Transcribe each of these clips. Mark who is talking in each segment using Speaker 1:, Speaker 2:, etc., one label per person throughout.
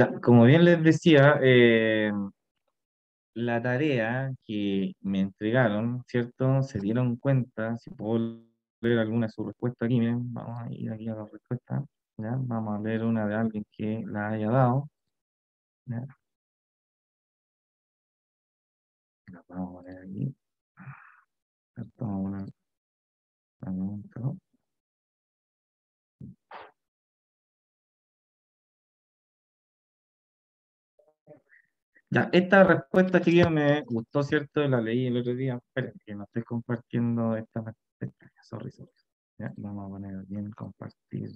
Speaker 1: Ya, como bien les decía, la tarea que me entregaron, ¿cierto? Se dieron cuenta, si puedo leer alguna de sus respuestas aquí, miren, vamos a ir aquí a las respuestas, ¿ya? Vamos a leer una de alguien que la haya dado, ¿ya? La vamos a poner aquí, ¿cierto? Vamos a poner la pregunta, ¿no? Ya, esta respuesta, chiquillos, me gustó, ¿cierto? La leí el otro día, esperen, que no estoy compartiendo esta pestaña, sorry, sorry. Ya, vamos a poner aquí en compartir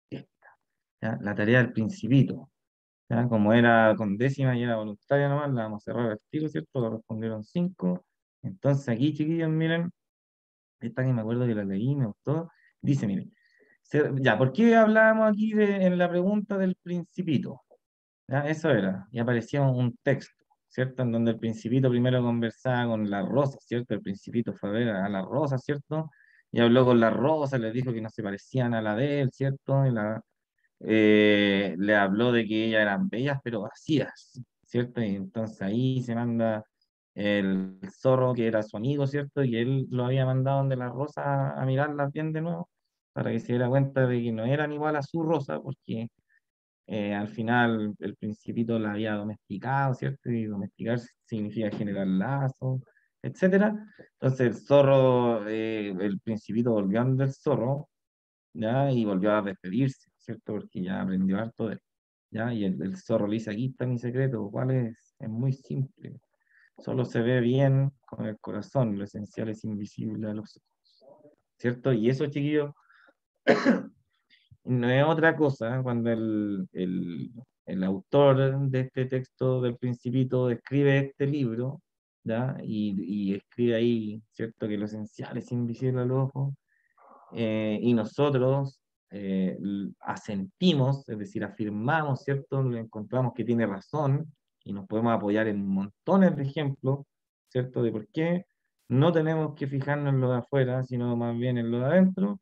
Speaker 1: esta, ¿ya? La tarea del principito. Ya, como era con décima y era voluntaria nomás, la vamos a cerrar al tiro, ¿cierto? Correspondieron cinco. Entonces aquí, chiquillos, miren, esta que me acuerdo que la leí, me gustó. Dice, miren, ya, ¿por qué hablábamos aquí en la pregunta del principito? Ya, eso era, y aparecía un texto, ¿cierto? En donde el principito primero conversaba con la Rosa, ¿cierto? El principito fue a ver a la Rosa, ¿cierto? Y habló con la Rosa, le dijo que no se parecían a la de él, ¿cierto? Le habló de que ellas eran bellas pero vacías, ¿cierto? Y entonces ahí se manda el zorro que era su amigo, ¿cierto? Y él lo había mandado donde la Rosa a mirarlas bien de nuevo, para que se diera cuenta de que no eran igual a su Rosa, porque al final el principito la había domesticado, ¿cierto? Y domesticar significa generar lazos, etcétera. Entonces el zorro, el principito volvió a donde el zorro, ¿ya? Y volvió a despedirse, ¿cierto? Porque ya aprendió harto de él, ¿ya? Y el zorro le dice, aquí está mi secreto, ¿cuál es? Es muy simple, solo se ve bien con el corazón, lo esencial es invisible a los ojos, ¿cierto? Y eso, chiquillos, no es otra cosa cuando el autor de este texto del Principito escribe este libro, ¿ya? Y escribe ahí, ¿cierto? Que lo esencial es invisible al ojo, y nosotros asentimos, es decir, afirmamos, ¿cierto? Le encontramos que tiene razón y nos podemos apoyar en montones de ejemplos, ¿cierto? De por qué no tenemos que fijarnos en lo de afuera, sino más bien en lo de adentro,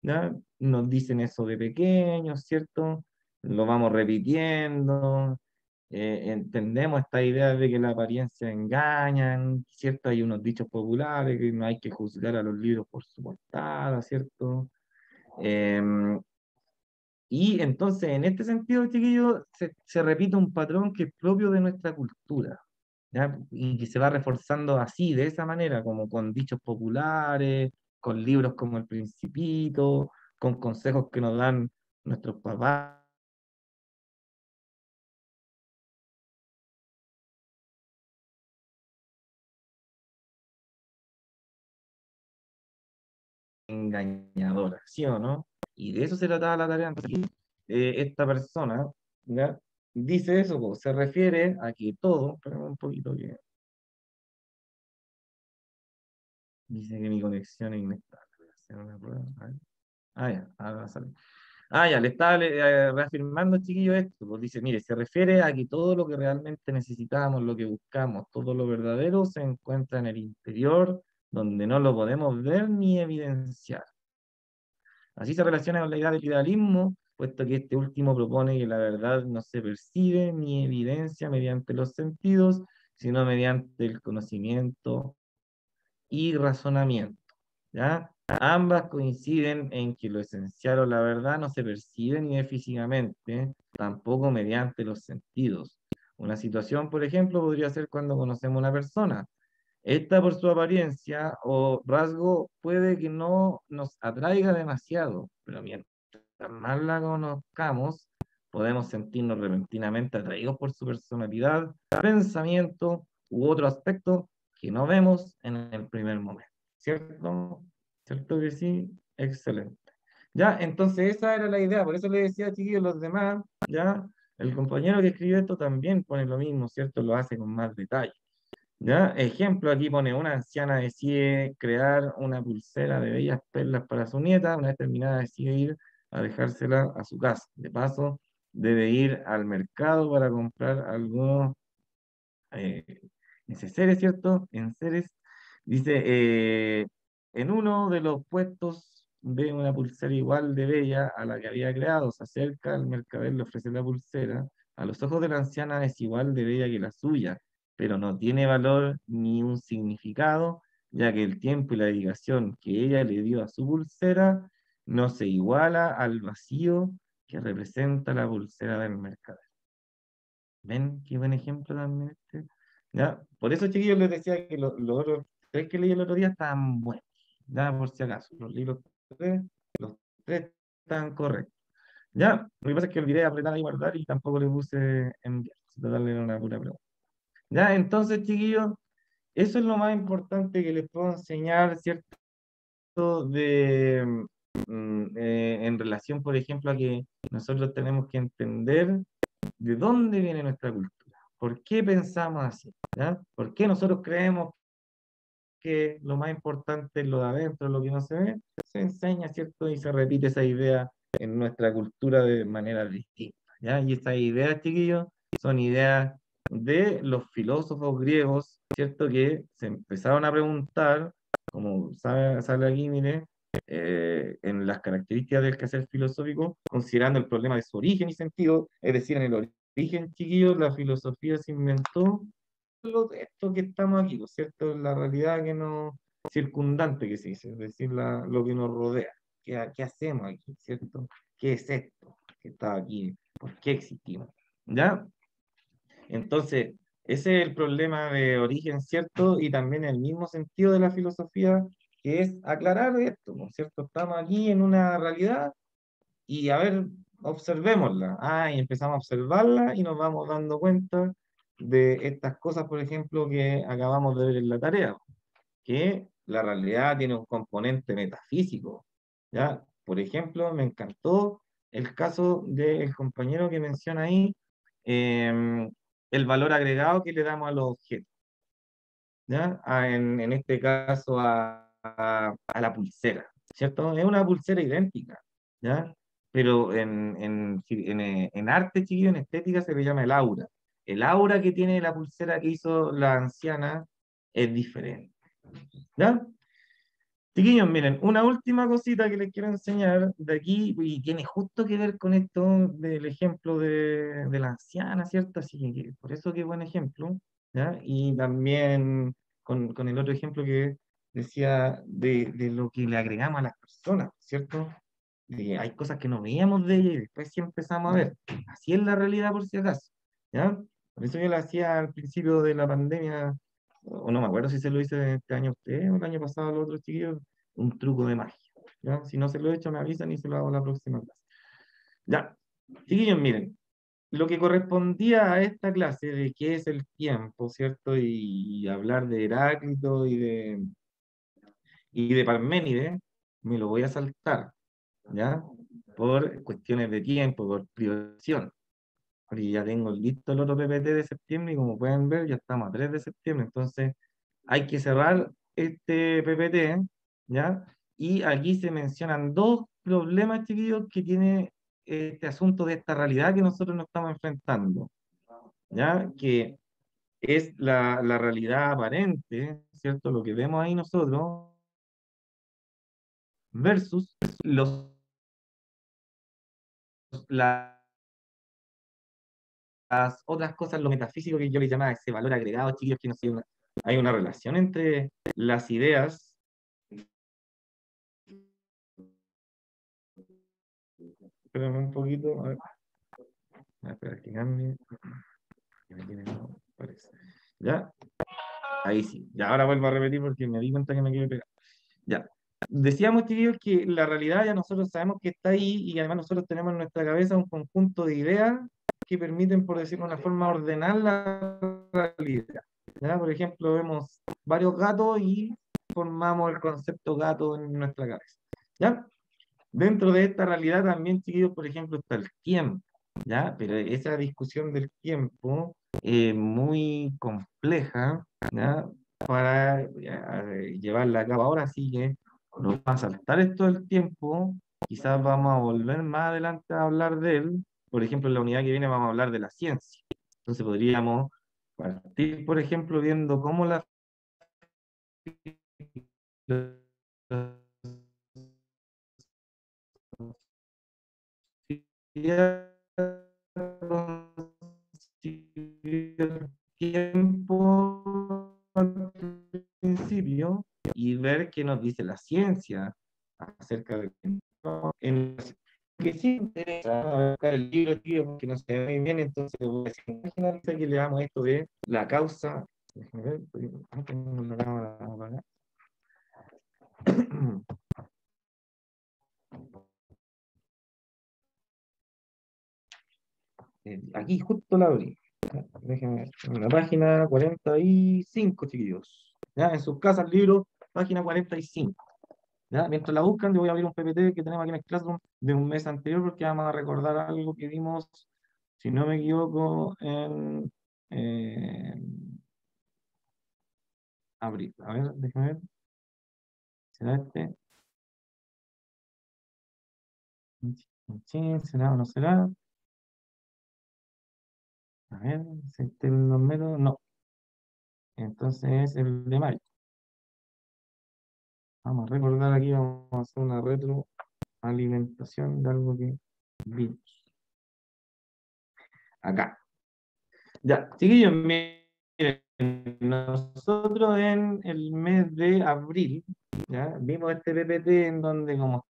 Speaker 1: ¿ya? Nos dicen eso de pequeños, ¿cierto? Lo vamos repitiendo, entendemos esta idea de que la apariencia engañan, ¿cierto? Hay unos dichos populares que no hay que juzgar a los libros por su portada, ¿cierto? Em, y entonces, en este sentido, chiquillos, se repite un patrón que es propio de nuestra cultura, ¿ya? Y que se va reforzando así, de esa manera, como con dichos populares, con libros como El Principito, con consejos que nos dan nuestros papás engañadoras, ¿sí o no? Y de eso se trataba la tarea. Entonces, aquí, esta persona, ¿ya? Dice eso, po, se refiere a que todo, pero un poquito que dice que mi conexión es inestable. Voy a hacer una prueba. A ver. Ah, ya, ahora sale. Ah, ya, le estaba reafirmando, chiquillo, esto. Pues dice, mire, se refiere a que todo lo que realmente necesitamos, lo que buscamos, todo lo verdadero se encuentra en el interior, donde no lo podemos ver ni evidenciar. Así se relaciona con la idea del idealismo, puesto que este último propone que la verdad no se percibe ni evidencia mediante los sentidos, sino mediante el conocimiento y razonamiento, ¿ya? Ambas coinciden en que lo esencial o la verdad no se percibe ni físicamente, tampoco mediante los sentidos. Una situación, por ejemplo, podría ser cuando conocemos a una persona. Esta por su apariencia o rasgo puede que no nos atraiga demasiado, pero mientras más la conozcamos, podemos sentirnos repentinamente atraídos por su personalidad, pensamiento u otro aspecto que no vemos en el primer momento. ¿Cierto? ¿Cierto que sí? Excelente. Ya, entonces esa era la idea, por eso le decía, chiquillos, los demás, ya, el compañero que escribió esto también pone lo mismo, ¿cierto? Lo hace con más detalle. ¿Ya? Ejemplo, aquí pone una anciana decide crear una pulsera de bellas perlas para su nieta, una vez terminada decide ir a dejársela a su casa. De paso, debe ir al mercado para comprar algunos eh, neceseres, ¿cierto? Enseres. Dice, en uno de los puestos ve una pulsera igual de bella a la que había creado, se acerca al mercader, le ofrece la pulsera, a los ojos de la anciana es igual de bella que la suya, pero no tiene valor ni un significado, ya que el tiempo y la dedicación que ella le dio a su pulsera no se iguala al vacío que representa la pulsera del mercader. ¿Ven qué buen ejemplo también este? ¿Ya? Por eso, chiquillos, les decía que los otros tres que leí el otro día estaban buenos. Ya, por si acaso. Los tres están correctos. Ya, lo que pasa es que olvidé apretar y guardar y tampoco le puse enviar. Darle una pura pregunta. Ya, entonces, chiquillos, eso es lo más importante que les puedo enseñar, ¿cierto? De, en relación, por ejemplo, a que nosotros tenemos que entender de dónde viene nuestra cultura, por qué pensamos así, ¿ya? ¿Por qué nosotros creemos que lo más importante es lo de adentro, lo que no se ve? Se enseña, ¿cierto? Y se repite esa idea en nuestra cultura de manera distinta, ¿ya? Y esas ideas, chiquillos, son ideas de los filósofos griegos, ¿cierto? Que se empezaron a preguntar, como sale aquí, mire, en las características del quehacer filosófico, considerando el problema de su origen y sentido, es decir, en el origen, chiquillos, la filosofía se inventó de esto que estamos aquí, ¿no es cierto? La realidad que nos circundante que se dice, es decir, lo que nos rodea. ¿Qué hacemos aquí, cierto? ¿Qué es esto que está aquí? ¿Por qué existimos? ¿Ya? Entonces, ese es el problema de origen, ¿cierto? Y también el mismo sentido de la filosofía, que es aclarar esto, ¿no es cierto? Estamos aquí en una realidad y a ver, observémosla. Ah, y empezamos a observarla y nos vamos dando cuenta de estas cosas, por ejemplo, que acabamos de ver en la tarea, que la realidad tiene un componente metafísico. ¿Ya? Por ejemplo, me encantó el caso del compañero que menciona ahí, eh, el valor agregado que le damos a los objetos. ¿Ya? En este caso a la pulsera, ¿cierto? Es una pulsera idéntica, ¿ya? Pero en arte, chiquillo, en estética se le llama el aura. El aura que tiene la pulsera que hizo la anciana es diferente, ¿ya? Chiquillos, miren, una última cosita que les quiero enseñar de aquí, y tiene justo que ver con esto del ejemplo de la anciana, ¿cierto? Así que por eso qué buen ejemplo, ¿ya? Y también con el otro ejemplo que decía de lo que le agregamos a las personas, ¿cierto? Hay cosas que no veíamos de ella y después sí empezamos a ver. Así es la realidad por si acaso, ¿ya? Por eso yo lo hacía al principio de la pandemia, o no me acuerdo si se lo hice este año a usted o el año pasado a los otros chiquillos, un truco de magia, ¿ya? Si no se lo he hecho, me avisan y se lo hago la próxima clase. Ya, chiquillos, miren, lo que correspondía a esta clase de qué es el tiempo, ¿cierto? Y hablar de Heráclito y de Parménides, me lo voy a saltar, ¿ya? Por cuestiones de tiempo, por priorización. Porque ya tengo listo el otro PPT de septiembre y como pueden ver, ya estamos a 3 de septiembre, entonces hay que cerrar este PPT, ¿ya? Y aquí se mencionan dos problemas, chiquillos, que tiene este asunto de esta realidad que nosotros nos estamos enfrentando, ¿ya? Que es la realidad aparente, ¿cierto? Lo que vemos ahí nosotros, versus las otras cosas, lo metafísico que yo le llamaba ese valor agregado, chiquillos, que no sé, hay una relación entre las ideas. Espérame un poquito, a ver. Espera que cambie. Que me tiene loco, parece. ¿Ya? Ahí sí. Ya ahora vuelvo a repetir porque me di cuenta que me quedé pegado. Ya. Decíamos, chiquillos, que la realidad ya nosotros sabemos que está ahí y además nosotros tenemos en nuestra cabeza un conjunto de ideas que permiten, por decirlo de una forma, ordenar la realidad. ¿Ya? Por ejemplo, vemos varios gatos y formamos el concepto gato en nuestra cabeza. ¿Ya? Dentro de esta realidad también, chiquillos, por ejemplo, está el tiempo, ¿ya? Pero esa discusión del tiempo es muy compleja, ¿ya? Para llevarla a cabo ahora, sí que nos va a saltar esto del tiempo, quizás vamos a volver más adelante a hablar de él, por ejemplo, en la unidad que viene vamos a hablar de la ciencia, entonces podríamos partir, por ejemplo, viendo cómo la filosofía propio tiempo al principio y ver qué nos dice la ciencia acerca de en que sí me interesa buscar el libro, tío, porque no se ve muy bien, entonces voy a decir, imagínate que leamos esto de la causa. Déjame ver, tengo la cámara apagada. Aquí justo la abrí. Déjenme ver. En la página 45, chiquillos. ¿Ya? En sus casas, libro, página 45. ¿Ya? Mientras la buscan, yo voy a abrir un PPT que tenemos aquí en el Classroom de un mes anterior porque vamos a recordar algo que vimos, si no me equivoco, en abril. A ver, déjame ver. ¿Será este? ¿Será o no será? A ver, si este es los métodos. No. Entonces es el de mayo. Vamos a recordar aquí, vamos a hacer una retroalimentación de algo que vimos. Acá. Ya, chiquillos, miren, nosotros en el mes de abril, ¿ya? Vimos este PPT en donde como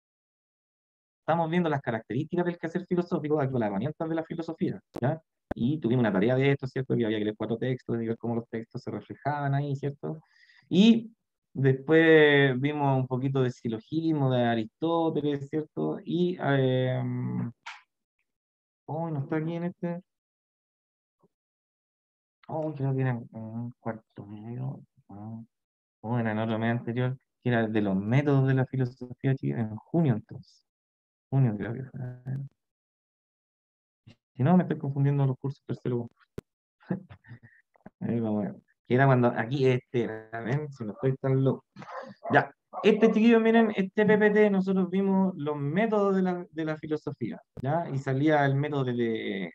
Speaker 1: estamos viendo las características del quehacer filosófico, aquí con las herramientas de la filosofía, ¿ya? Y tuvimos una tarea de esto, ¿cierto? Que había que leer 4 textos y ver cómo los textos se reflejaban ahí, ¿cierto? Y después vimos un poquito de silogismo de Aristóteles, ¿cierto? Y, oh, no está aquí en este, oh, creo que era en un cuarto medio, ah, oh, era en otro mes anterior, que era de los métodos de la filosofía chilena, en junio entonces, junio creo que fue. Si no, me estoy confundiendo los cursos tercero. Ahí vamos a ver. Que era cuando aquí ¿ven? Si no estoy tan loco. Ya, este chiquillo, miren, este PPT, nosotros vimos los métodos de la filosofía, ¿ya? Y salía el método de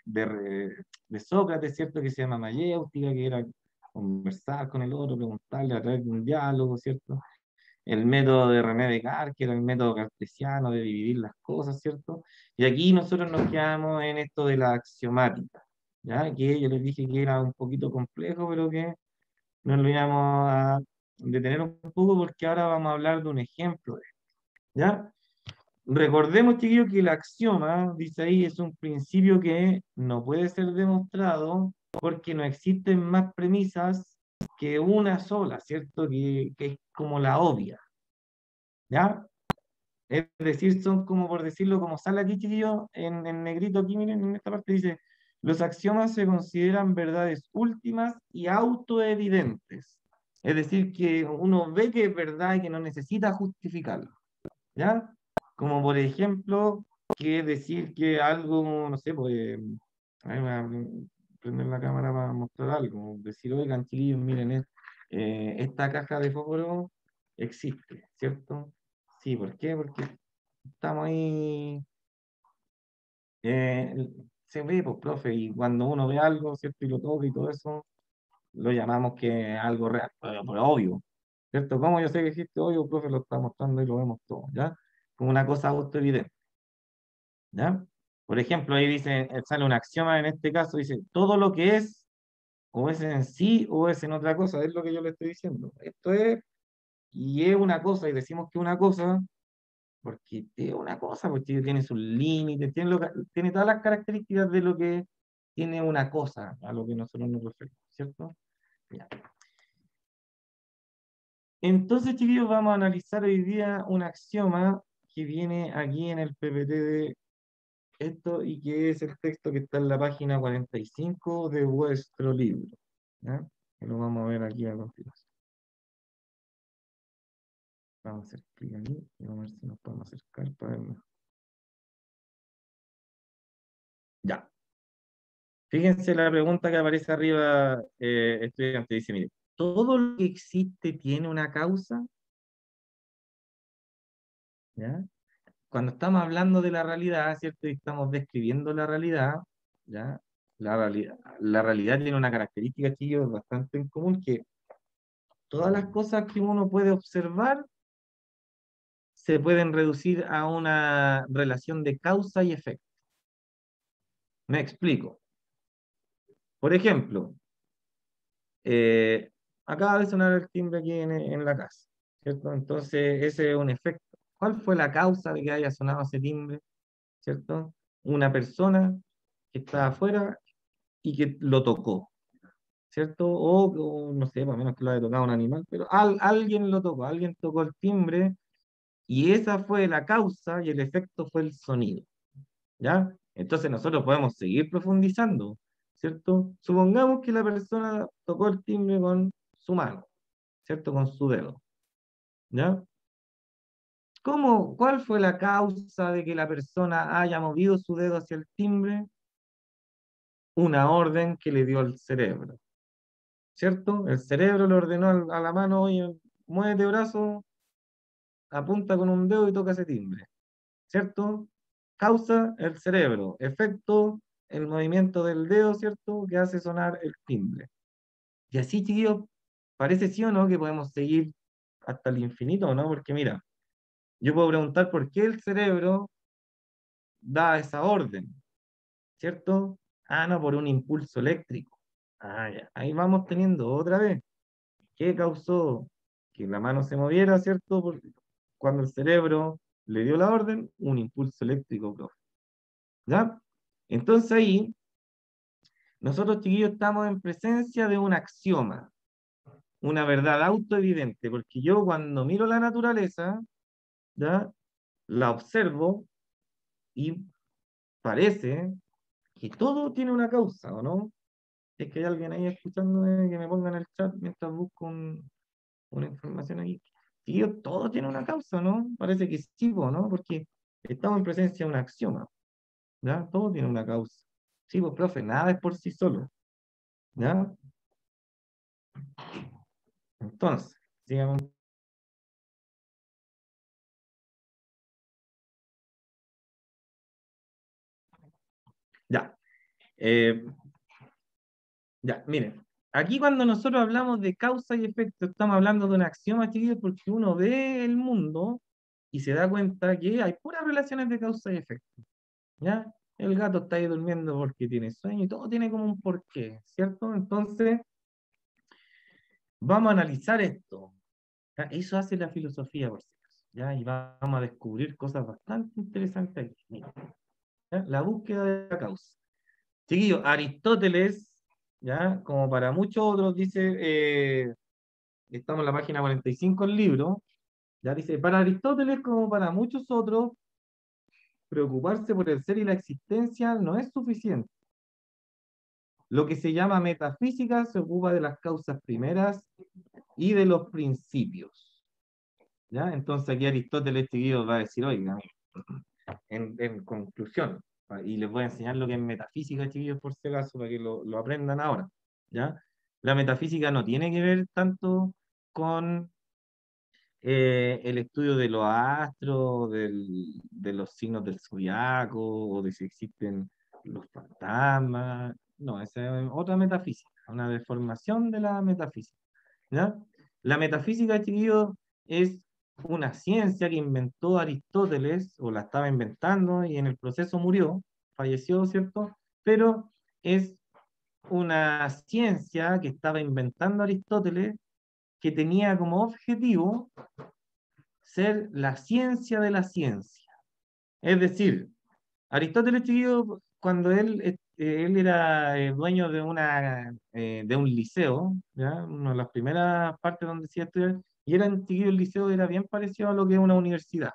Speaker 1: Sócrates, ¿cierto? Que se llama mayéutica, que era conversar con el otro, preguntarle a través de un diálogo, ¿cierto? El método de René Descartes, que era el método cartesiano de dividir las cosas, ¿cierto? Y aquí nosotros nos quedamos en esto de la axiomática, ¿ya? Que yo les dije que era un poquito complejo, pero que nos lo íbamos a detener un poco porque ahora vamos a hablar de un ejemplo, ¿ya? Recordemos, chiquillos, que el axioma, dice ahí, es un principio que no puede ser demostrado porque no existen más premisas que una sola, ¿cierto? Que es como la obvia, ¿ya? Es decir, son como por decirlo, como sale aquí, chiquillo, en negrito aquí, miren, en esta parte dice, los axiomas se consideran verdades últimas y autoevidentes. Es decir, que uno ve que es verdad y que no necesita justificarlo, ¿ya? Como por ejemplo, que decir que algo, no sé, pues, a ver, voy a prender la cámara para mostrar algo, decir, oigan, chiquillos, miren, esta caja de fósforo existe, ¿cierto? Sí, ¿por qué? Porque estamos ahí, eh, se ve, pues, profe, y cuando uno ve algo, ¿cierto? Y lo toca y todo eso, lo llamamos que es algo real, pues, obvio, ¿cierto? Como yo sé que existe obvio, profe, lo está mostrando y lo vemos todo, ¿ya? Como una cosa autoevidente, ¿ya? Por ejemplo, ahí dice, sale un axioma en este caso, dice, todo lo que es, o es en sí, o es en otra cosa, es lo que yo le estoy diciendo. Esto es, y es una cosa, y decimos que una cosa, porque es una cosa, porque tiene sus límites, tiene todas las características de lo que tiene una cosa, a lo que nosotros nos referimos, ¿cierto? Ya. Entonces, chiquillos, vamos a analizar hoy día un axioma que viene aquí en el PPT de esto y que es el texto que está en la página 45 de vuestro libro, ¿ya? Que lo vamos a ver aquí a continuación. Vamos a hacer clic aquí y vamos a ver si nos podemos acercar para ver mejor. Ya. Fíjense la pregunta que aparece arriba, estudiante, dice, mire, ¿todo lo que existe tiene una causa? ¿Ya? Cuando estamos hablando de la realidad, ¿cierto? Y estamos describiendo la realidad, ¿ya? La realidad tiene una característica, chicos, bastante en común, que todas las cosas que uno puede observar se pueden reducir a una relación de causa y efecto. Me explico. Por ejemplo, eh, acaba de sonar el timbre aquí en la casa, ¿cierto? Entonces, ese es un efecto. ¿Cuál fue la causa de que haya sonado ese timbre? ¿Cierto? Una persona que estaba afuera y que lo tocó, ¿cierto? O no sé, más o menos que lo haya tocado un animal, pero alguien lo tocó, alguien tocó el timbre y esa fue la causa y el efecto fue el sonido, ¿ya? Entonces nosotros podemos seguir profundizando, ¿cierto? Supongamos que la persona tocó el timbre con su mano, ¿cierto? Con su dedo, ¿ya? ¿Cuál fue la causa de que la persona haya movido su dedo hacia el timbre? Una orden que le dio el cerebro, ¿cierto? El cerebro le ordenó a la mano, oye, muévete brazo, apunta con un dedo y toca ese timbre, ¿cierto? Causa el cerebro, efecto el movimiento del dedo, ¿cierto? Que hace sonar el timbre. Y así, chiquillos, parece sí o no que podemos seguir hasta el infinito, ¿no? Porque mira, yo puedo preguntar por qué el cerebro da esa orden, ¿cierto? Ah, no, por un impulso eléctrico. Ah, ya. Ahí vamos teniendo otra vez. ¿Qué causó que la mano se moviera, ¿cierto? Cuando el cerebro le dio la orden, un impulso eléctrico, profe. ¿Ya? Entonces ahí, nosotros chiquillos estamos en presencia de un axioma, una verdad autoevidente, porque yo cuando miro la naturaleza, ¿ya? La observo y parece que todo tiene una causa, ¿o no? Si es que hay alguien ahí escuchándome, que me ponga en el chat mientras busco una información aquí. Sí, todo tiene una causa, ¿no? Parece que sí, po, ¿no? Porque estamos en presencia de un axioma, ¿ya? Todo tiene una causa. Sí, pues, profe, nada es por sí solo, ¿ya? Entonces, sigamos. Ya, eh, ya, miren. Aquí cuando nosotros hablamos de causa y efecto, estamos hablando de un axioma, chiquillos, porque uno ve el mundo y se da cuenta que hay puras relaciones de causa y efecto, ¿ya? El gato está ahí durmiendo porque tiene sueño y todo tiene como un porqué, ¿cierto? Entonces, vamos a analizar esto. ¿Ya? Eso hace la filosofía, por si acaso, ¿ya? Y vamos a descubrir cosas bastante interesantes aquí. Mira, ¿ya? La búsqueda de la causa. Chiquillos, Aristóteles, ¿ya? Como para muchos otros, dice, estamos en la página 45 del libro, ya dice, para Aristóteles, como para muchos otros, preocuparse por el ser y la existencia no es suficiente. Lo que se llama metafísica se ocupa de las causas primeras y de los principios. ¿Ya? Entonces aquí Aristóteles chiquillos va a decir, oiga, en conclusión, y les voy a enseñar lo que es metafísica, chiquillos, por si acaso, para que lo aprendan ahora, ¿ya? La metafísica no tiene que ver tanto con el estudio de los astros, de los signos del zodiaco, o de si existen los fantasmas. No, esa es otra metafísica, una deformación de la metafísica, ¿ya? La metafísica, chiquillos, es una ciencia que inventó Aristóteles, o la estaba inventando, y en el proceso murió, falleció, ¿cierto? Pero es una ciencia que estaba inventando Aristóteles, que tenía como objetivo ser la ciencia de la ciencia. Es decir, Aristóteles, chiquillo, cuando él era dueño de un liceo, ¿ya? Una de las primeras partes donde se iba a estudiar, y era, chiquillo, el liceo era bien parecido a lo que es una universidad,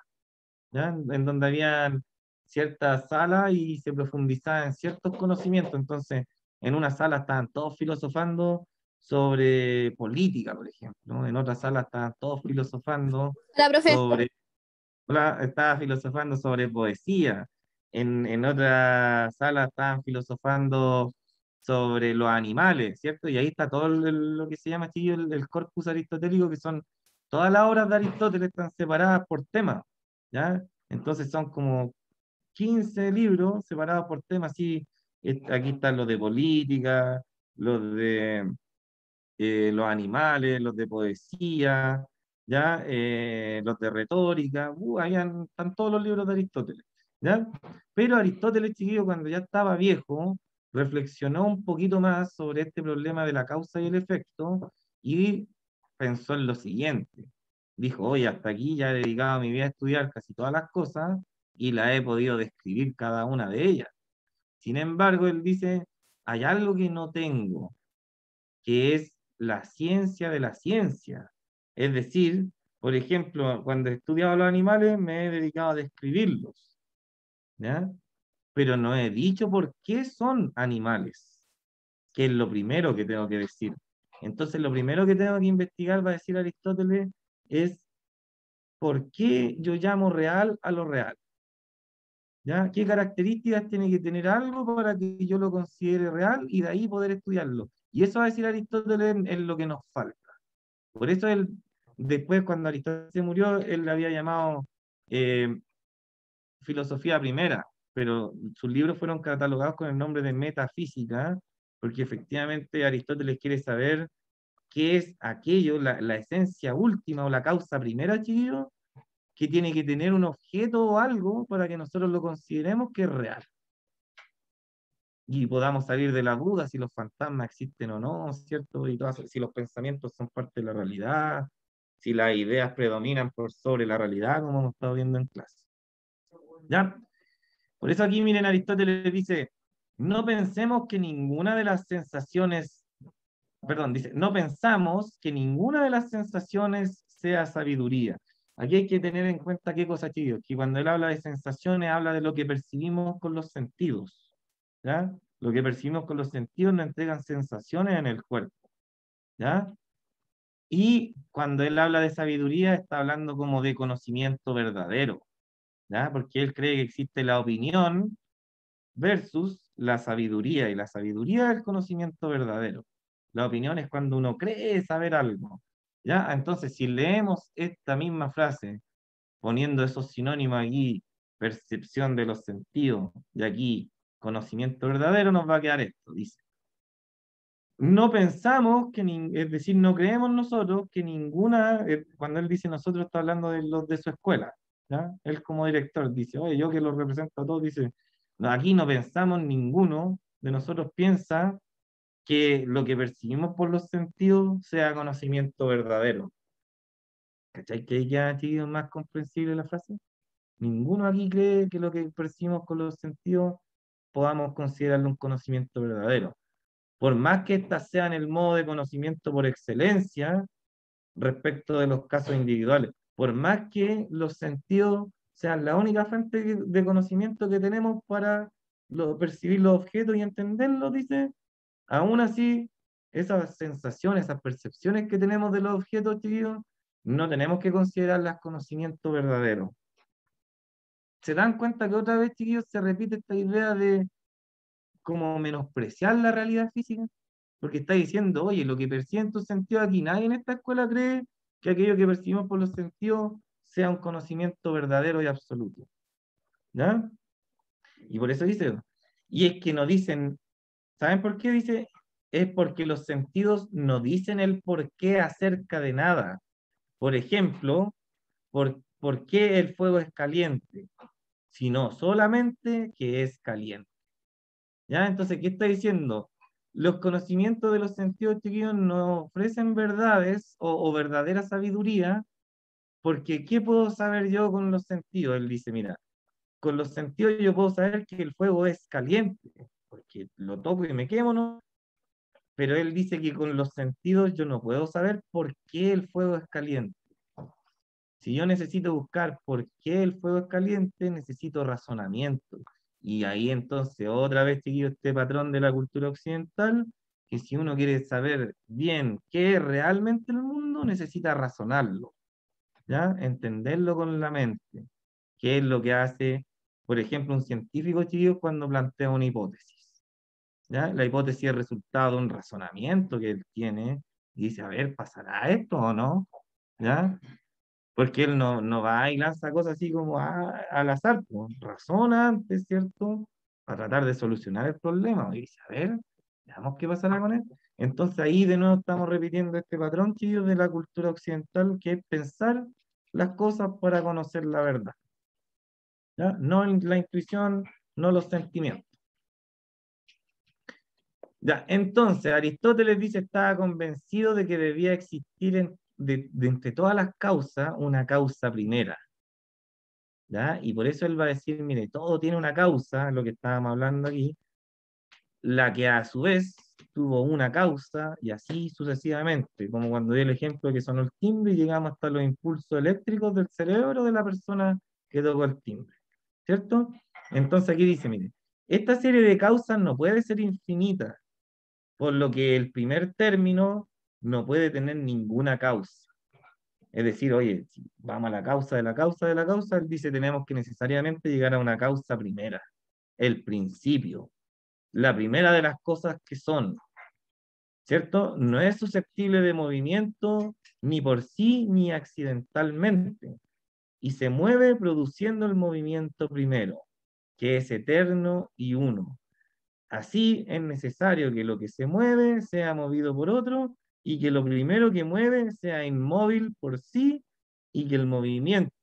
Speaker 1: ¿ya? En donde habían ciertas salas y se profundizaba en ciertos conocimientos. Entonces, en una sala estaban todos filosofando sobre política, por ejemplo, ¿no? En otra sala estaban todos filosofando
Speaker 2: Hola, profe.
Speaker 1: sobre estaba filosofando sobre poesía. En otra sala estaban filosofando sobre los animales, ¿cierto? Y ahí está todo lo que se llama, chiquillo, el corpus aristotélico, que son todas las obras de Aristóteles están separadas por temas, ¿ya? Entonces son como 15 libros separados por temas, así, aquí están los de política, los de los animales, los de poesía, ¿ya? Los de retórica, están todos los libros de Aristóteles, ¿ya? Pero Aristóteles, chiquillo, cuando ya estaba viejo, reflexionó un poquito más sobre este problema de la causa y el efecto y pensó en lo siguiente. Dijo, oye, hasta aquí ya he dedicado mi vida a estudiar casi todas las cosas y la he podido describir cada una de ellas. Sin embargo, él dice, hay algo que no tengo, que es la ciencia de la ciencia. Es decir, por ejemplo, cuando he estudiado los animales me he dedicado a describirlos, ¿ya? Pero no he dicho por qué son animales, que es lo primero que tengo que decir. Entonces, lo primero que tengo que investigar, va a decir Aristóteles, es por qué yo llamo real a lo real. ¿Ya? ¿Qué características tiene que tener algo para que yo lo considere real y de ahí poder estudiarlo? Y eso va a decir Aristóteles en lo que nos falta. Por eso él, después cuando Aristóteles se murió, él le había llamado eh, filosofía primera, pero sus libros fueron catalogados con el nombre de metafísica, porque efectivamente Aristóteles quiere saber qué es aquello, la esencia última o la causa primera, chiquillo, que tiene que tener un objeto o algo para que nosotros lo consideremos que es real. Y podamos salir de la duda si los fantasmas existen o no, ¿cierto? Y todas, si los pensamientos son parte de la realidad, si las ideas predominan por sobre la realidad, como hemos estado viendo en clase. ¿Ya? Por eso aquí, miren, Aristóteles dice, no pensemos que ninguna de las sensaciones, perdón, dice, no pensamos que ninguna de las sensaciones sea sabiduría. Aquí hay que tener en cuenta qué cosa, chicos, que cuando él habla de sensaciones, habla de lo que percibimos con los sentidos, ¿ya? Lo que percibimos con los sentidos nos entregan sensaciones en el cuerpo, ¿ya? Y cuando él habla de sabiduría, está hablando como de conocimiento verdadero, ¿ya? Porque él cree que existe la opinión versus la sabiduría, y la sabiduría es el conocimiento verdadero. La opinión es cuando uno cree saber algo, ¿ya? Entonces, si leemos esta misma frase, poniendo esos sinónimos aquí, percepción de los sentidos, y aquí conocimiento verdadero, nos va a quedar esto, dice. No pensamos que, es decir, no creemos nosotros que ninguna, cuando él dice nosotros, está hablando de los de su escuela, ¿ya? Él como director dice, oye, yo que los represento a todos, dice, "No, aquí no pensamos, ninguno de nosotros piensa que lo que percibimos por los sentidos sea conocimiento verdadero". ¿Cachai? Que ya ha más comprensible la frase. Ninguno aquí cree que lo que percibimos con los sentidos podamos considerarlo un conocimiento verdadero. Por más que éstas sean el modo de conocimiento por excelencia respecto de los casos individuales, por más que los sentidos sean la única fuente de conocimiento que tenemos para percibir los objetos y entenderlos, dice, aún así, esas sensaciones, esas percepciones que tenemos de los objetos, chiquillos, no tenemos que considerarlas conocimiento verdadero. ¿Se dan cuenta que otra vez, chiquillos, se repite esta idea de como menospreciar la realidad física? Porque está diciendo, oye, lo que perciben tus sentidos aquí, nadie en esta escuela cree que aquello que percibimos por los sentidos sea un conocimiento verdadero y absoluto. ¿Ya? Y por eso dice, y es que no dicen, ¿saben por qué dice? Es porque los sentidos no dicen el por qué acerca de nada. Por ejemplo, por qué el fuego es caliente, sino solamente que es caliente. ¿Ya? Entonces, ¿qué está diciendo? Los conocimientos de los sentidos, chiquillos, no ofrecen verdades o verdadera sabiduría, porque ¿qué puedo saber yo con los sentidos? Él dice, mira, con los sentidos yo puedo saber que el fuego es caliente, porque lo toco y me quemo, ¿no? Pero él dice que con los sentidos yo no puedo saber por qué el fuego es caliente. Si yo necesito buscar por qué el fuego es caliente, necesito razonamiento. Y ahí entonces, otra vez, chiquillo, este patrón de la cultura occidental, que si uno quiere saber bien qué es realmente el mundo, necesita razonarlo, ¿ya? Entenderlo con la mente. ¿Qué es lo que hace, por ejemplo, un científico, chiquillo, cuando plantea una hipótesis? ¿Ya? La hipótesis es resultado de un razonamiento que él tiene y dice, a ver, ¿pasará esto o no? ¿Ya? Porque él no va y lanza cosas así como al azar, pues, razona antes, ¿cierto? Para tratar de solucionar el problema. Y dice, a ver, veamos qué pasará con él. Entonces ahí de nuevo estamos repitiendo este patrón, chicos, de la cultura occidental, que es pensar las cosas para conocer la verdad. ¿Ya? No la intuición, no los sentimientos. Ya, entonces Aristóteles dice estaba convencido de que debía existir de entre todas las causas una causa primera, ¿ya? Y por eso él va a decir, mire, todo tiene una causa, lo que estábamos hablando aquí, la que a su vez tuvo una causa y así sucesivamente, como cuando di el ejemplo de que sonó el timbre y llegamos hasta los impulsos eléctricos del cerebro de la persona que tocó el timbre, ¿cierto? Entonces aquí dice, mire, esta serie de causas no puede ser infinita, por lo que el primer término no puede tener ninguna causa. Es decir, oye, si vamos a la causa de la causa de la causa, él dice tenemos que necesariamente llegar a una causa primera, el principio, la primera de las cosas que son, ¿cierto? No es susceptible de movimiento ni por sí ni accidentalmente, y se mueve produciendo el movimiento primero, que es eterno y uno. Así es necesario que lo que se mueve sea movido por otro y que lo primero que mueve sea inmóvil por sí y que el movimiento,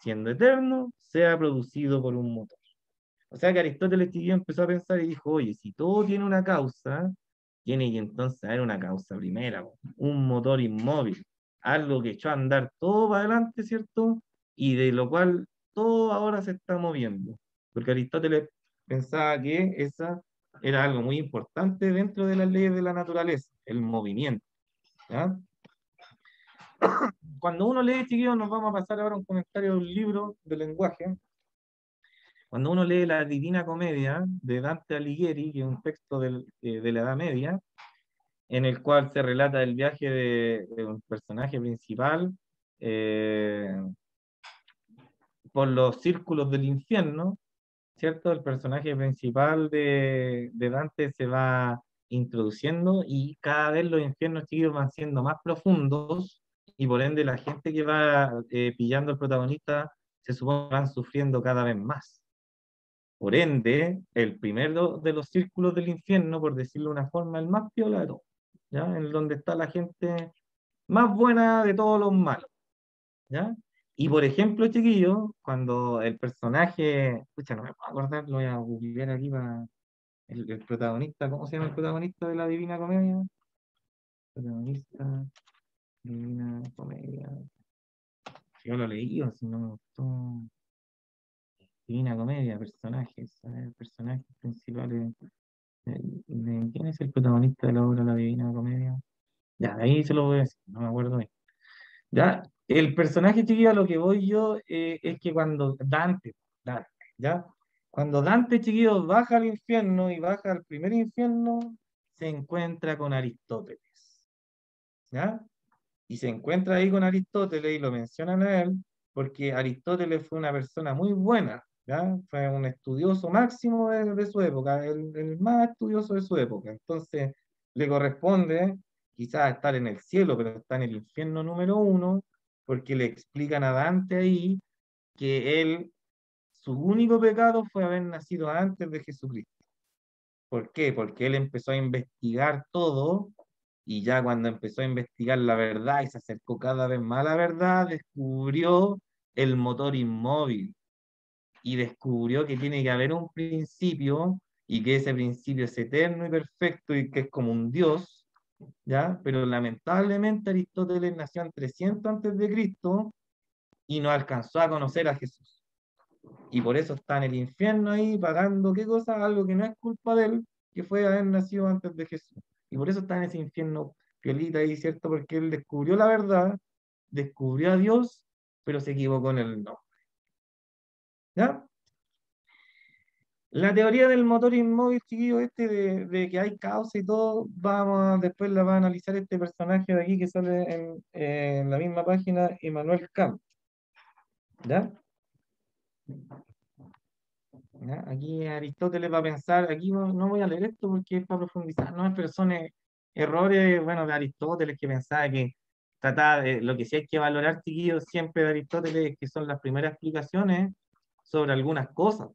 Speaker 1: siendo eterno, sea producido por un motor. O sea que Aristóteles Chiquillo empezó a pensar y dijo, oye, si todo tiene una causa, tiene que entonces haber una causa primera, po, un motor inmóvil, algo que echó a andar todo para adelante, ¿cierto? Y de lo cual todo ahora se está moviendo. Porque Aristóteles pensaba que esa era algo muy importante dentro de las leyes de la naturaleza, el movimiento, ¿ya? Cuando uno lee, chiquillos, nos vamos a pasar ahora un comentario de un libro de lenguaje. Cuando uno lee la Divina Comedia de Dante Alighieri, que es un texto de la Edad Media, en el cual se relata el viaje de un personaje principal eh, por los círculos del infierno, ¿cierto? El personaje principal de Dante se va introduciendo y cada vez los infiernos chiquillos van siendo más profundos y por ende la gente que va pillando al protagonista se supone que van sufriendo cada vez más. Por ende, el primero de los círculos del infierno, por decirlo de una forma, el más piola de todos, ¿ya? En donde está la gente más buena de todos los malos, ¿ya? Y por ejemplo, chiquillo, cuando el personaje, escucha, no me puedo acordar, lo voy a googlear aquí para el protagonista, ¿cómo se llama el protagonista de la Divina Comedia? Protagonista, Divina Comedia. Si yo lo leí o si no me gustó. Divina Comedia, personajes, a ver, personajes principales. ¿Quién es el protagonista de la obra La Divina Comedia? Ya, ahí se lo voy a decir, no me acuerdo bien. Ya, el personaje chiquillo a lo que voy yo es que cuando Dante, ¿ya? Cuando Dante chiquillo baja al infierno y baja al primer infierno, se encuentra con Aristóteles, ¿ya? Y se encuentra ahí con Aristóteles y lo mencionan a él porque Aristóteles fue una persona muy buena, ¿ya? Fue un estudioso máximo de su época, el más estudioso de su época. Entonces, le corresponde quizás estar en el cielo, pero está en el infierno número uno, porque le explican a Dante ahí que él, su único pecado fue haber nacido antes de Jesucristo. ¿Por qué? Porque él empezó a investigar todo y ya cuando empezó a investigar la verdad y se acercó cada vez más a la verdad, descubrió el motor inmóvil y descubrió que tiene que haber un principio y que ese principio es eterno y perfecto y que es como un Dios, ¿ya? Pero lamentablemente Aristóteles nació en 300 antes de Cristo y no alcanzó a conocer a Jesús. Y por eso está en el infierno ahí pagando, ¿qué cosa? Algo que no es culpa de él, que fue haber nacido antes de Jesús. Y por eso está en ese infierno piolita ahí, ¿cierto? Porque él descubrió la verdad, descubrió a Dios, pero se equivocó en el no. ¿Ya? La teoría del motor inmóvil, chiquillo, de que hay causa y todo, después la va a analizar este personaje de aquí que sale en la misma página, Immanuel Kant. ¿Ya? ¿Ya? Aquí Aristóteles va a pensar, aquí no voy a leer esto porque es para profundizar, no, pero son errores, bueno, de Aristóteles que pensaba que trataba de, lo que sí hay que valorar, chiquillos, siempre de Aristóteles, que son las primeras explicaciones sobre algunas cosas,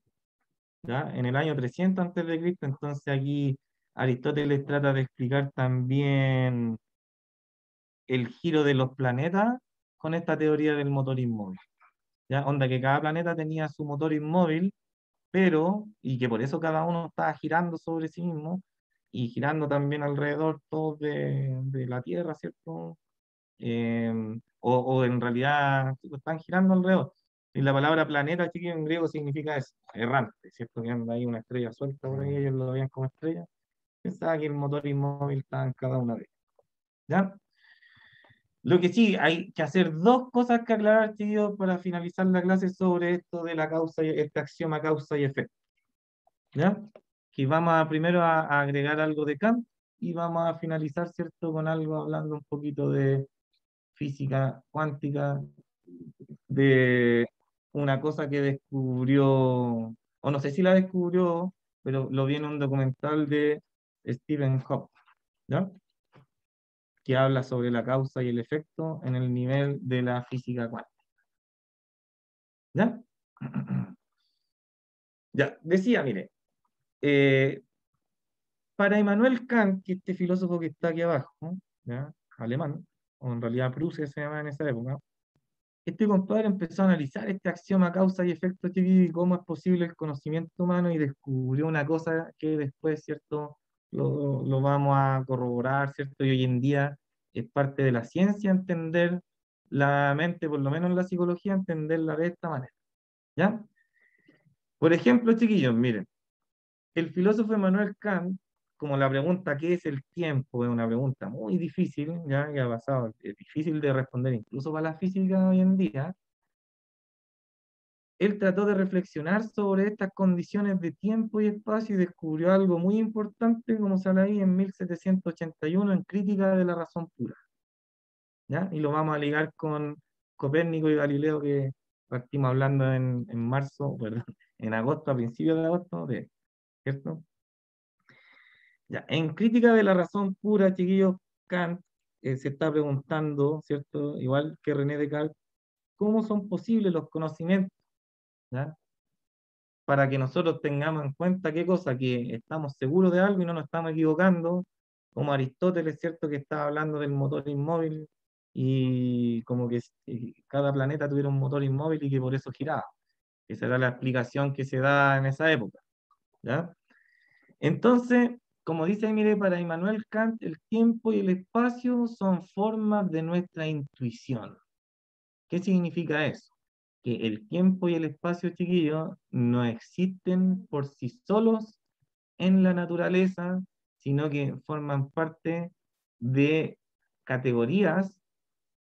Speaker 1: ¿ya? En el año 300 antes de Cristo, entonces aquí Aristóteles trata de explicar también el giro de los planetas con esta teoría del motor inmóvil, ¿ya? Onda que cada planeta tenía su motor inmóvil pero, y que por eso cada uno estaba girando sobre sí mismo, y girando también alrededor todos de la Tierra, ¿cierto? O en realidad están girando alrededor. Y la palabra planeta, chiquillos, en griego significa eso, errante, ¿cierto? Que anda ahí una estrella suelta por ahí, ellos lo veían como estrella. Pensaba que el motor inmóvil estaba en cada una de ellas. ¿Ya? Lo que sí, hay que hacer dos cosas que aclarar, chiquillos, para finalizar la clase sobre esto de la causa y este axioma causa y efecto. ¿Ya? Que vamos primero a agregar algo de Kant y vamos a finalizar, ¿cierto? Con algo hablando un poquito de física cuántica, de una cosa que descubrió, o no sé si la descubrió, pero lo vi en un documental de Stephen Hawking, ¿ya? Que habla sobre la causa y el efecto en el nivel de la física cuántica. ¿Ya? Ya, decía, mire, eh, para Immanuel Kant, que este filósofo que está aquí abajo, ¿ya? Alemán, o en realidad Prusia se llama en esa época, este compadre empezó a analizar este axioma causa y efecto y cómo es posible el conocimiento humano y descubrió una cosa que después, ¿cierto? Lo vamos a corroborar, ¿cierto? Y hoy en día es parte de la ciencia entender la mente, por lo menos en la psicología, entenderla de esta manera, ¿ya? Por ejemplo, chiquillos, miren, el filósofo Immanuel Kant, como la pregunta ¿qué es el tiempo? Es una pregunta muy difícil, ya que ha pasado, es difícil de responder incluso para la física hoy en día. Él trató de reflexionar sobre estas condiciones de tiempo y espacio y descubrió algo muy importante, como sale ahí en 1781 en Crítica de la Razón Pura, ¿ya? Y lo vamos a ligar con Copérnico y Galileo que partimos hablando en marzo, perdón, en agosto, a principios de agosto, ¿cierto? Ya, en Crítica de la Razón Pura, chiquillos, Kant se está preguntando, ¿cierto? Igual que René Descartes, ¿cómo son posibles los conocimientos? ¿Ya? Para que nosotros tengamos en cuenta qué cosa, que estamos seguros de algo y no nos estamos equivocando, como Aristóteles, ¿cierto? Que estaba hablando del motor inmóvil y como que cada planeta tuviera un motor inmóvil y que por eso giraba. Esa era la explicación que se da en esa época, ¿ya? Entonces, como dice ahí, mire, para Immanuel Kant, el tiempo y el espacio son formas de nuestra intuición. ¿Qué significa eso? Que el tiempo y el espacio, chiquillos, no existen por sí solos en la naturaleza, sino que forman parte de categorías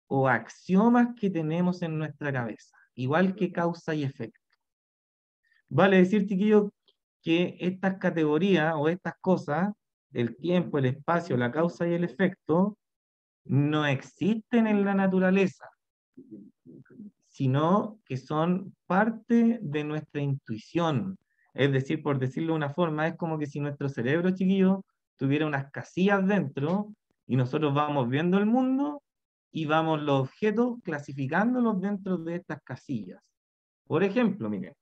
Speaker 1: o axiomas que tenemos en nuestra cabeza, igual que causa y efecto. Vale decir, chiquillos, que estas categorías o estas cosas, el tiempo, el espacio, la causa y el efecto, no existen en la naturaleza, sino que son parte de nuestra intuición. Es decir, por decirlo de una forma, es como que si nuestro cerebro chiquillo tuviera unas casillas dentro y nosotros vamos viendo el mundo y vamos los objetos clasificándolos dentro de estas casillas. Por ejemplo, miren,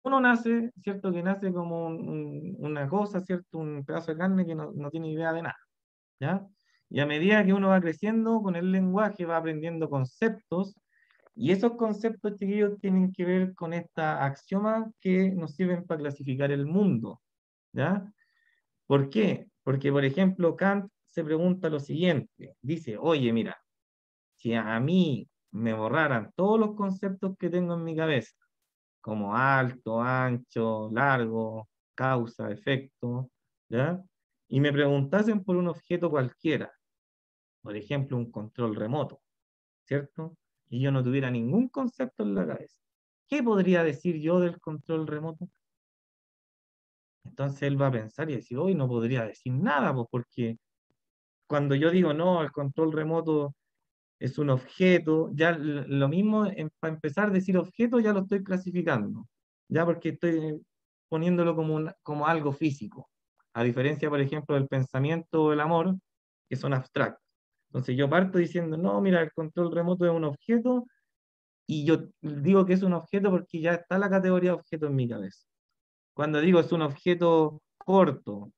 Speaker 1: uno nace, ¿cierto? Que nace como una cosa, ¿cierto? Un pedazo de carne que no tiene idea de nada, ¿ya? Y a medida que uno va creciendo con el lenguaje, va aprendiendo conceptos, y esos conceptos, chiquillos, tienen que ver con estas axiomas que nos sirven para clasificar el mundo, ¿ya? ¿Por qué? Porque, por ejemplo, Kant se pregunta lo siguiente, dice, oye, mira, si a mí me borraran todos los conceptos que tengo en mi cabeza, como alto, ancho, largo, causa, efecto, ¿ya? Y me preguntasen por un objeto cualquiera, por ejemplo, un control remoto, ¿cierto? Y yo no tuviera ningún concepto en la cabeza. ¿Qué podría decir yo del control remoto? Entonces él va a pensar y decir, hoy no podría decir nada, pues porque cuando yo digo, no, el control remoto es un objeto, ya lo mismo, para empezar a decir objeto, ya lo estoy clasificando, ya porque estoy poniéndolo como, como algo físico, a diferencia, por ejemplo, del pensamiento o el amor, que son abstractos. Entonces yo parto diciendo, no, mira, el control remoto es un objeto, y yo digo que es un objeto porque ya está la categoría de objeto en mi cabeza. Cuando digo es un objeto corto,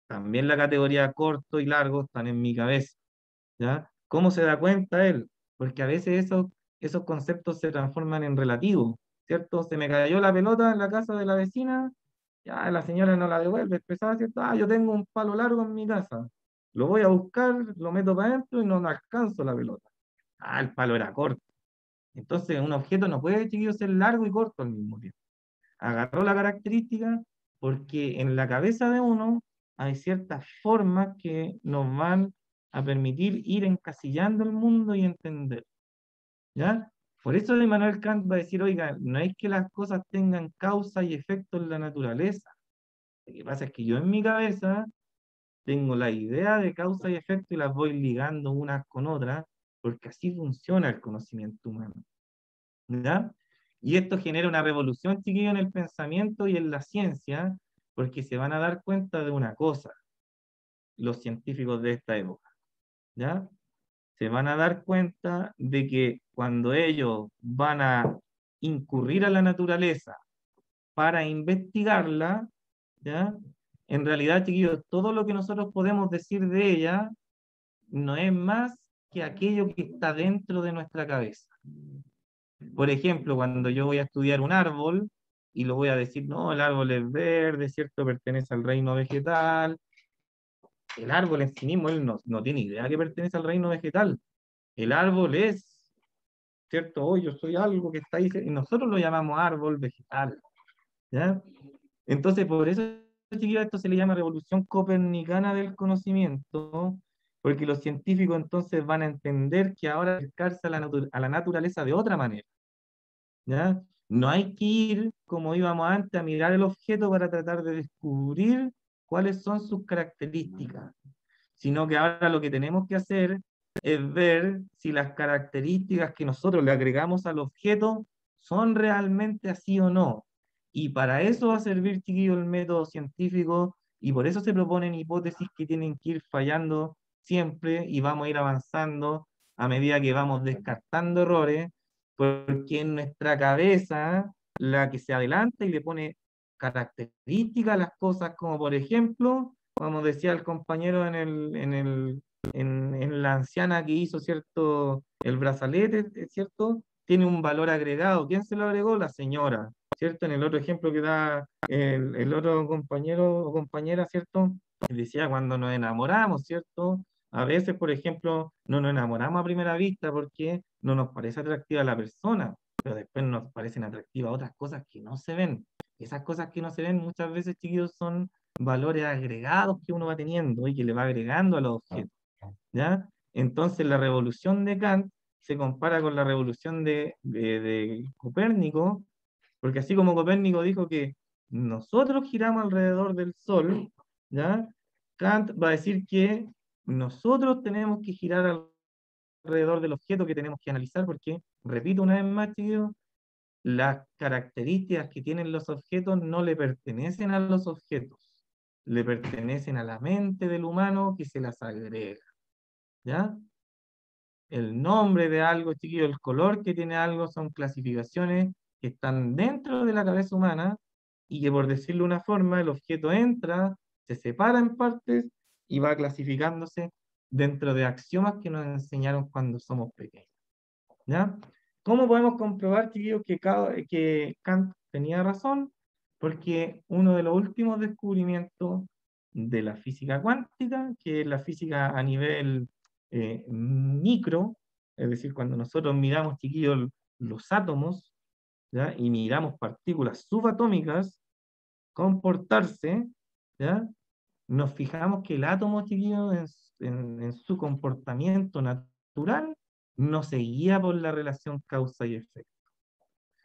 Speaker 1: también la categoría corto y largo están en mi cabeza, ¿ya? ¿Cómo se da cuenta él? Porque a veces esos conceptos se transforman en relativos, ¿cierto? Se me cayó la pelota en la casa de la vecina, Ya la señora no la devuelve, pesada, ¿cierto? Ah, yo tengo un palo largo en mi casa. Lo voy a buscar, lo meto para adentro y no me alcanzo la pelota. Ah, el palo era corto. Entonces, un objeto no puede, chiquillo, ser largo y corto al mismo tiempo. Agarró la característica porque en la cabeza de uno hay ciertas formas que nos van a permitir ir encasillando el mundo y entender, ¿ya? Por eso Immanuel Kant va a decir, oiga, no es que las cosas tengan causa y efecto en la naturaleza. Lo que pasa es que yo en mi cabeza tengo la idea de causa y efecto y las voy ligando unas con otras, porque así funciona el conocimiento humano, ¿ya? Y esto genera una revolución, chiquillo, en el pensamiento y en la ciencia, porque se van a dar cuenta de una cosa, los científicos de esta época, ¿ya? Se van a dar cuenta de que cuando ellos van a incurrir a la naturaleza para investigarla, ¿ya? En realidad, chiquillos, todo lo que nosotros podemos decir de ella no es más que aquello que está dentro de nuestra cabeza. Por ejemplo, cuando yo voy a estudiar un árbol y lo voy a decir, no, el árbol es verde, ¿cierto? Pertenece al reino vegetal. El árbol en sí mismo, él no tiene idea que pertenece al reino vegetal. El árbol es, ¿cierto? Oh, yo soy algo que está ahí, y nosotros lo llamamos árbol vegetal, ¿ya? Entonces, por eso, chiquillos, esto se le llama revolución copernicana del conocimiento, porque los científicos entonces van a entender que ahora acercarse a a la naturaleza de otra manera, ¿ya? No hay que ir como íbamos antes a mirar el objeto para tratar de descubrir cuáles son sus características, sino que ahora lo que tenemos que hacer es ver si las características que nosotros le agregamos al objeto son realmente así o no. Y para eso va a servir, chiquillo, el método científico, y por eso se proponen hipótesis que tienen que ir fallando siempre y vamos a ir avanzando a medida que vamos descartando errores, porque en nuestra cabeza la que se adelanta y le pone características a las cosas, como por ejemplo, como decía el compañero en la anciana que hizo, ¿cierto? El brazalete, ¿cierto? Tiene un valor agregado. ¿Quién se lo agregó? La señora, ¿cierto? En el otro ejemplo que da el otro compañero o compañera, ¿cierto? Decía cuando nos enamoramos, ¿cierto? A veces, por ejemplo, no nos enamoramos a primera vista porque no nos parece atractiva la persona, pero después nos parecen atractivas otras cosas que no se ven. Esas cosas que no se ven muchas veces, chiquillos, son valores agregados que uno va teniendo y que le va agregando a los objetos, ¿ya? Entonces la revolución de Kant se compara con la revolución de Copérnico, porque así como Copérnico dijo que nosotros giramos alrededor del Sol, ¿ya? Kant va a decir que nosotros tenemos que girar alrededor del objeto que tenemos que analizar, porque, repito una vez más, chiquillos, las características que tienen los objetos no le pertenecen a los objetos, le pertenecen a la mente del humano que se las agrega, ¿ya? El nombre de algo, chiquillo, el color que tiene algo son clasificaciones que están dentro de la cabeza humana y que, por decirlo de una forma, el objeto entra, se separa en partes y va clasificándose dentro de axiomas que nos enseñaron cuando somos pequeños, ¿ya? ¿Cómo podemos comprobar, chiquillos, que Kant tenía razón? Porque uno de los últimos descubrimientos de la física cuántica, que es la física a nivel micro, es decir, cuando nosotros miramos, chiquillos, los átomos, ¿ya? Y miramos partículas subatómicas comportarse, ¿ya? Nos fijamos que el átomo, chiquillo, en su comportamiento natural, no se guía por la relación causa y efecto.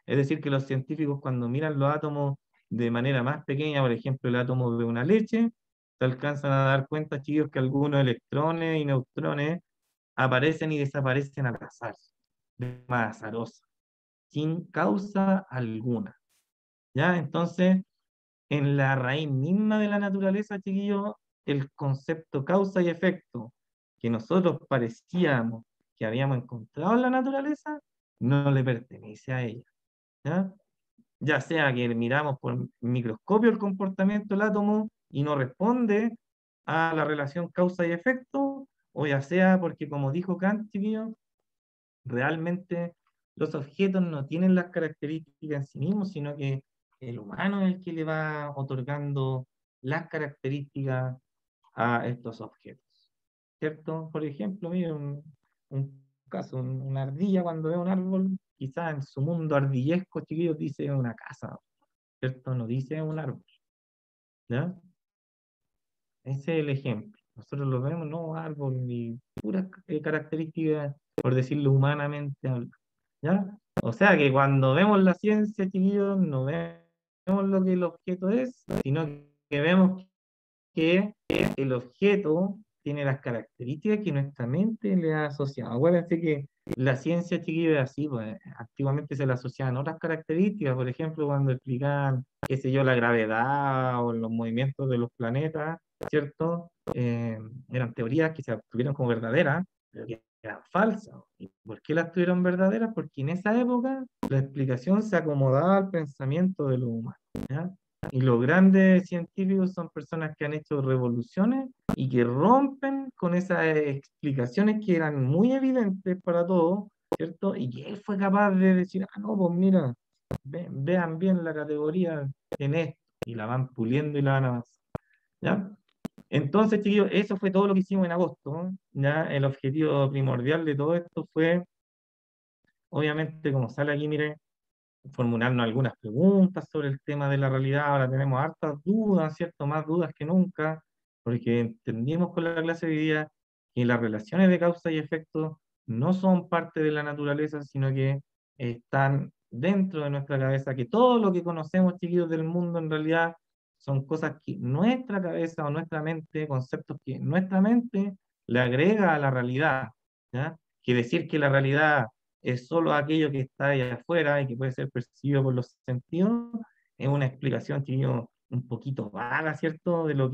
Speaker 1: Es decir, que los científicos cuando miran los átomos de manera más pequeña, por ejemplo, el átomo de una leche, se alcanzan a dar cuenta, chicos, que algunos electrones y neutrones aparecen y desaparecen al azar, de forma azarosa, sin causa alguna. ¿Ya? Entonces, en la raíz misma de la naturaleza, chiquillos, el concepto causa y efecto que nosotros parecíamos que habíamos encontrado en la naturaleza, no le pertenece a ella, ¿ya? Ya sea que miramos por microscopio el comportamiento del átomo y no responde a la relación causa y efecto, o ya sea porque, como dijo Kant, chiquillos, realmente los objetos no tienen las características en sí mismos, sino que el humano es el que le va otorgando las características a estos objetos, ¿cierto? Por ejemplo, mire un caso, una ardilla cuando ve un árbol, quizás en su mundo ardillesco, chiquillos, dice una casa, ¿cierto? No dice un árbol, ¿ya? Ese es el ejemplo. Nosotros lo vemos, no árbol ni puras características, por decirlo humanamente hablando, ¿ya? O sea que cuando vemos la ciencia, chiquillos, no vemos lo que el objeto es, sino que vemos que el objeto tiene las características que nuestra mente le ha asociado. Acuérdense que la ciencia, chiquillos, es así, pues, activamente se le asociaban otras características, por ejemplo, cuando explicaban, qué sé yo, la gravedad o los movimientos de los planetas, ¿cierto? Eran teorías que se tuvieron como verdaderas, pero que eran falsas. ¿Y por qué las tuvieron verdaderas? Porque en esa época la explicación se acomodaba al pensamiento de los humanos, ¿ya? Y los grandes científicos son personas que han hecho revoluciones y que rompen con esas explicaciones que eran muy evidentes para todos, ¿cierto? Y que él fue capaz de decir, ah, no, pues mira, vean bien la categoría en esto, y la van puliendo y la van avanzando, ¿ya? Entonces, chiquillos, eso fue todo lo que hicimos en agosto, ¿ya? El objetivo primordial de todo esto fue, obviamente, como sale aquí, mire, formularnos algunas preguntas sobre el tema de la realidad. Ahora tenemos hartas dudas, ¿cierto? Más dudas que nunca, porque entendimos con la clase de hoy día que las relaciones de causa y efecto no son parte de la naturaleza, sino que están dentro de nuestra cabeza, que todo lo que conocemos, chiquillos, del mundo en realidad son cosas que nuestra cabeza o nuestra mente, conceptos que nuestra mente le agrega a la realidad, ¿ya? Que decir que la realidad es solo aquello que está ahí afuera y que puede ser percibido por los sentidos, es una explicación, chiquillo, un poquito vaga, ¿cierto? De lo que